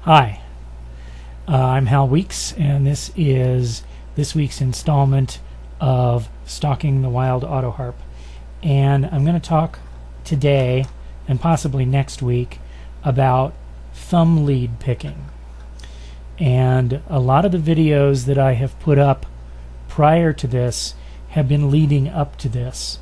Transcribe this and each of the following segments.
Hi, I'm Hal Weeks, and this is this week's installment of Stalking the Wild Auto Harp. And I'm going to talk today, and possibly next week, about thumb lead picking. And a lot of the videos that I have put up prior to this have been leading up to this.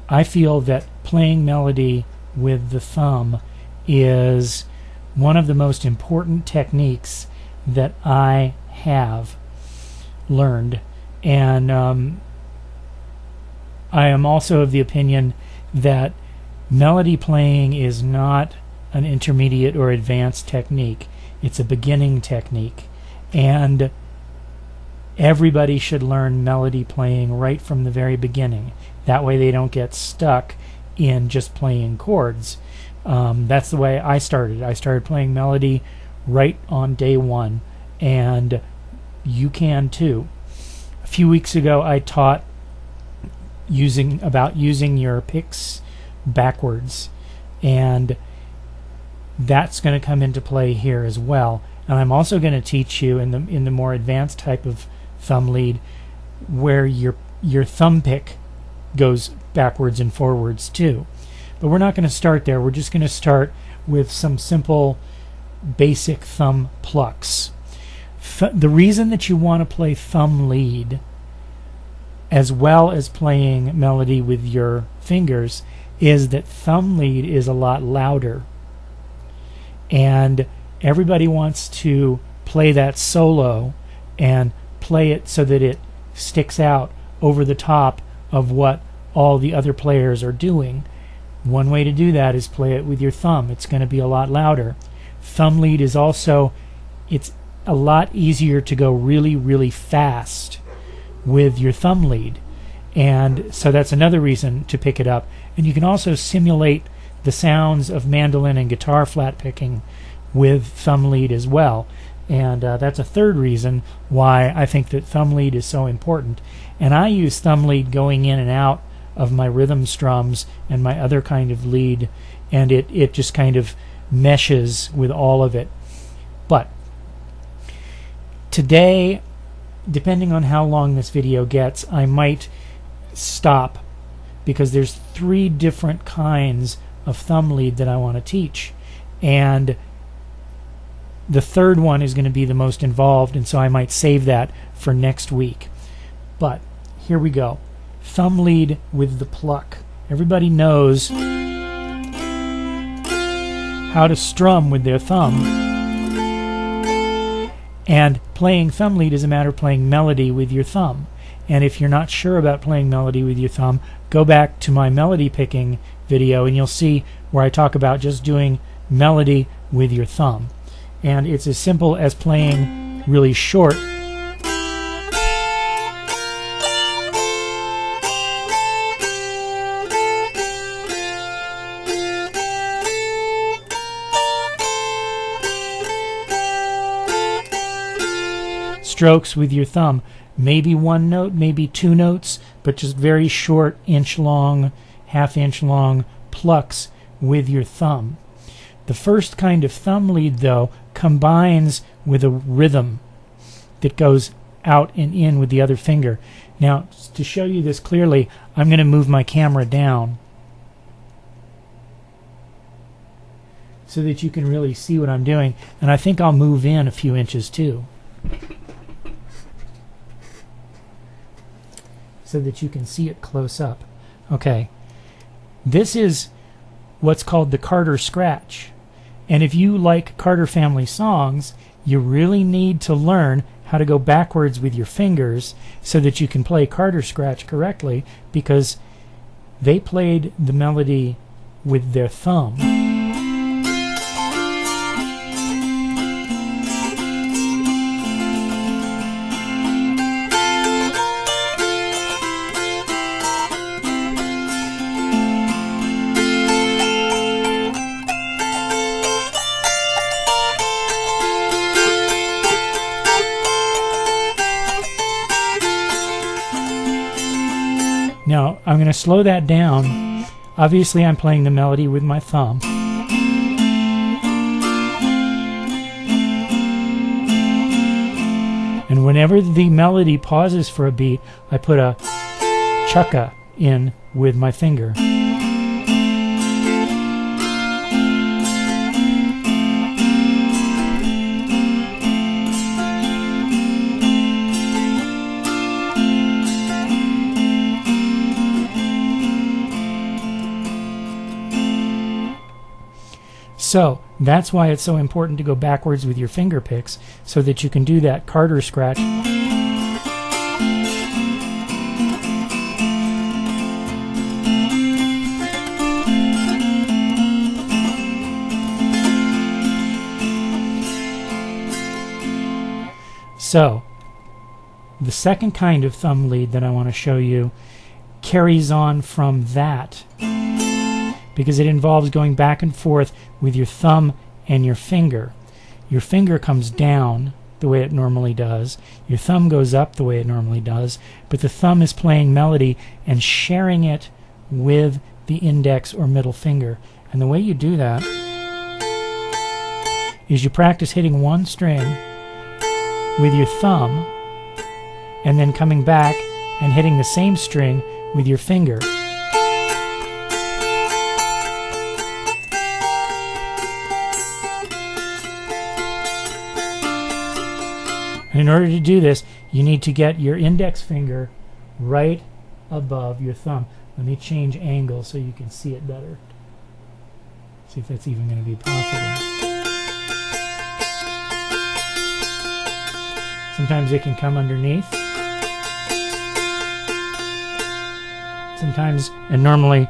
I feel that playing melody with the thumb is one of the most important techniques that I have learned, and I am also of the opinion that melody playing is not an intermediate or advanced technique. It's a beginning technique, and everybody should learn melody playing right from the very beginning. That way they don't get stuck in just playing chords. That's the way I started. I started playing melody right on day one, and you can too. A few weeks ago I taught about using your picks backwards, and that's going to come into play here as well. And I'm also going to teach you in the more advanced type of thumb lead where your thumb pick goes backwards and forwards too. But we're not going to start there. We're just going to start with some simple basic thumb plucks. The reason that you want to play thumb lead as well as playing melody with your fingers is that thumb lead is a lot louder, and everybody wants to play that solo and play it so that it sticks out over the top of what all the other players are doing. One way to do that is play it with your thumb. It's going to be a lot louder. Thumb lead is also, it's a lot easier to go really, really fast with your thumb lead. And so that's another reason to pick it up. And you can also simulate the sounds of mandolin and guitar flat picking with thumb lead as well. And that's a third reason why I think that thumb lead is so important. And I use thumb lead going in and out of my rhythm strums and my other kind of lead, and it just kind of meshes with all of it. But today, depending on how long this video gets, I might stop, because there's 3 different kinds of thumb lead that I want to teach, and the third one is going to be the most involved, and so I might save that for next week. But here we go. Thumb lead with the pluck. Everybody knows how to strum with their thumb, and playing thumb lead is a matter of playing melody with your thumb. And if you're not sure about playing melody with your thumb, go back to my melody picking video and you'll see where I talk about just doing melody with your thumb. And it's as simple as playing really short strokes with your thumb. Maybe 1 note, maybe 2 notes, but just very short, inch-long, half-inch long plucks with your thumb. The first kind of thumb lead, though, combines with a rhythm that goes out and in with the other finger. Now, to show you this clearly, I'm going to move my camera down so that you can really see what I'm doing. And I think I'll move in a few inches too, so that you can see it close up. Okay, this is what's called the Carter scratch. And if you like Carter family songs, you really need to learn how to go backwards with your fingers so that you can play Carter scratch correctly, because they played the melody with their thumb. Now, I'm going to slow that down. Obviously, I'm playing the melody with my thumb. And whenever the melody pauses for a beat, I put a chukka in with my finger. So that's why it's so important to go backwards with your finger picks, so that you can do that Carter scratch. So the second kind of thumb lead that I want to show you carries on from that, because it involves going back and forth with your thumb and your finger. Your finger comes down the way it normally does. Your thumb goes up the way it normally does. But the thumb is playing melody and sharing it with the index or middle finger. And the way you do that is you practice hitting one string with your thumb and then coming back and hitting the same string with your finger. And in order to do this, you need to get your index finger right above your thumb. Let me change angle so you can see it better. See if that's even going to be possible. Sometimes it can come underneath. Sometimes, and normally,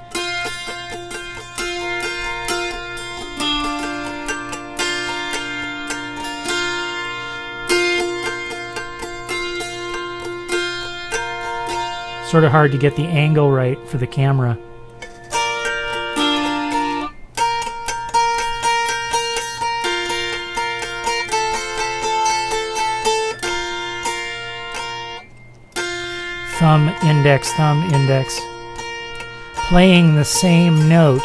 sort of hard to get the angle right for the camera. Thumb, index, playing the same note.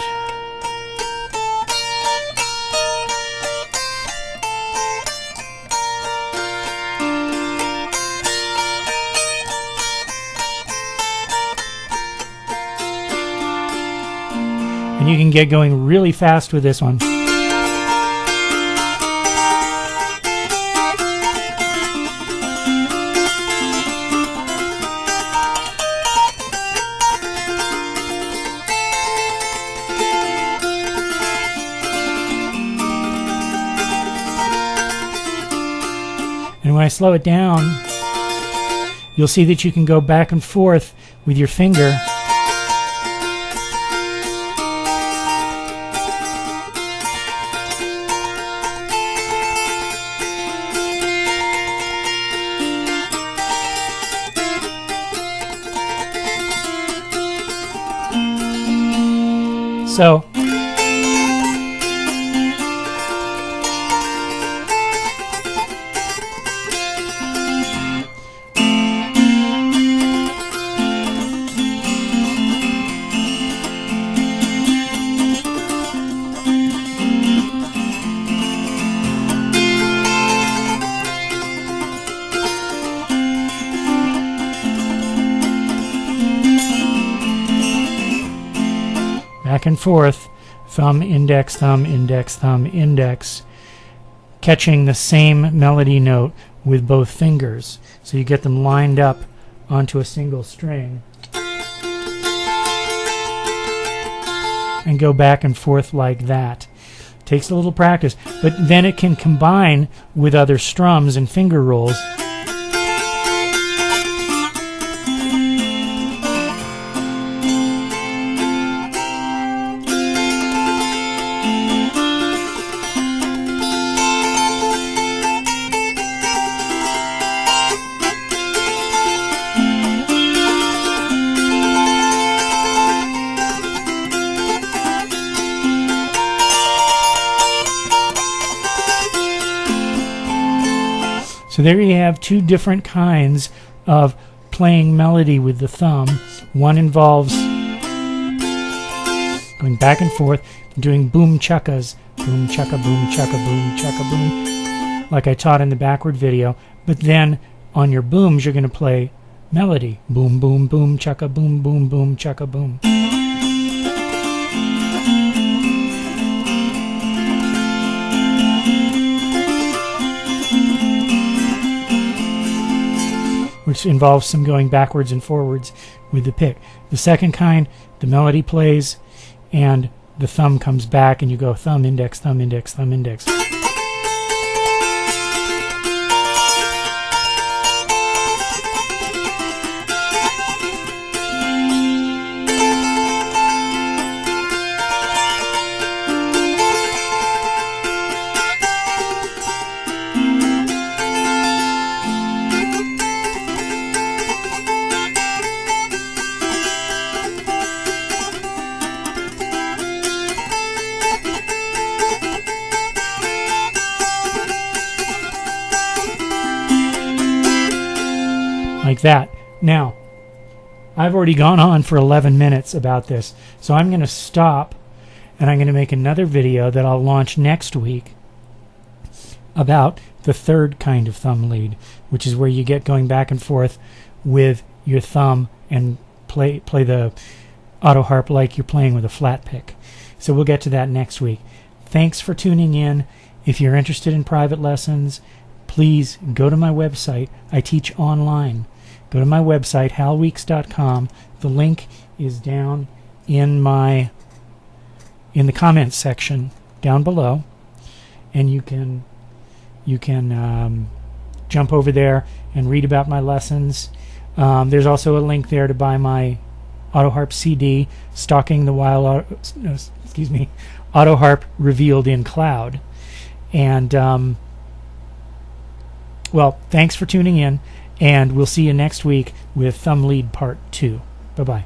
And you can get going really fast with this one. And when I slow it down, you'll see that you can go back and forth with your finger. So back and forth, thumb, index, catching the same melody note with both fingers. So you get them lined up onto a single string and go back and forth like that. Takes a little practice, but then it can combine with other strums and finger rolls. So there you have two different kinds of playing melody with the thumb. One involves going back and forth, doing boom chukkas, boom chukka, boom chukka, boom chukka, boom, like I taught in the backward video. But then on your booms, you're going to play melody. Boom, boom, boom, chaka, boom, boom, boom, chaka, boom. Which involves some going backwards and forwards with the pick. The second kind, the melody plays and the thumb comes back and you go thumb, index, thumb, index, thumb, index. Like that. Now, I've already gone on for 11 minutes about this, so I'm going to stop and I'm going to make another video that I'll launch next week about the third kind of thumb lead, which is where you get going back and forth with your thumb and play the auto harp like you're playing with a flat pick. So we'll get to that next week. Thanks for tuning in. If you're interested in private lessons, please go to my website. I teach online. Go to my website, halweeks.com. The link is down in the comments section down below, and you can jump over there and read about my lessons. There's also a link there to buy my auto harp CD, Stalking the Wild Auto Harp Revealed in Cloud. And well, thanks for tuning in, and we'll see you next week with Thumb Lead Part 2. Bye-bye.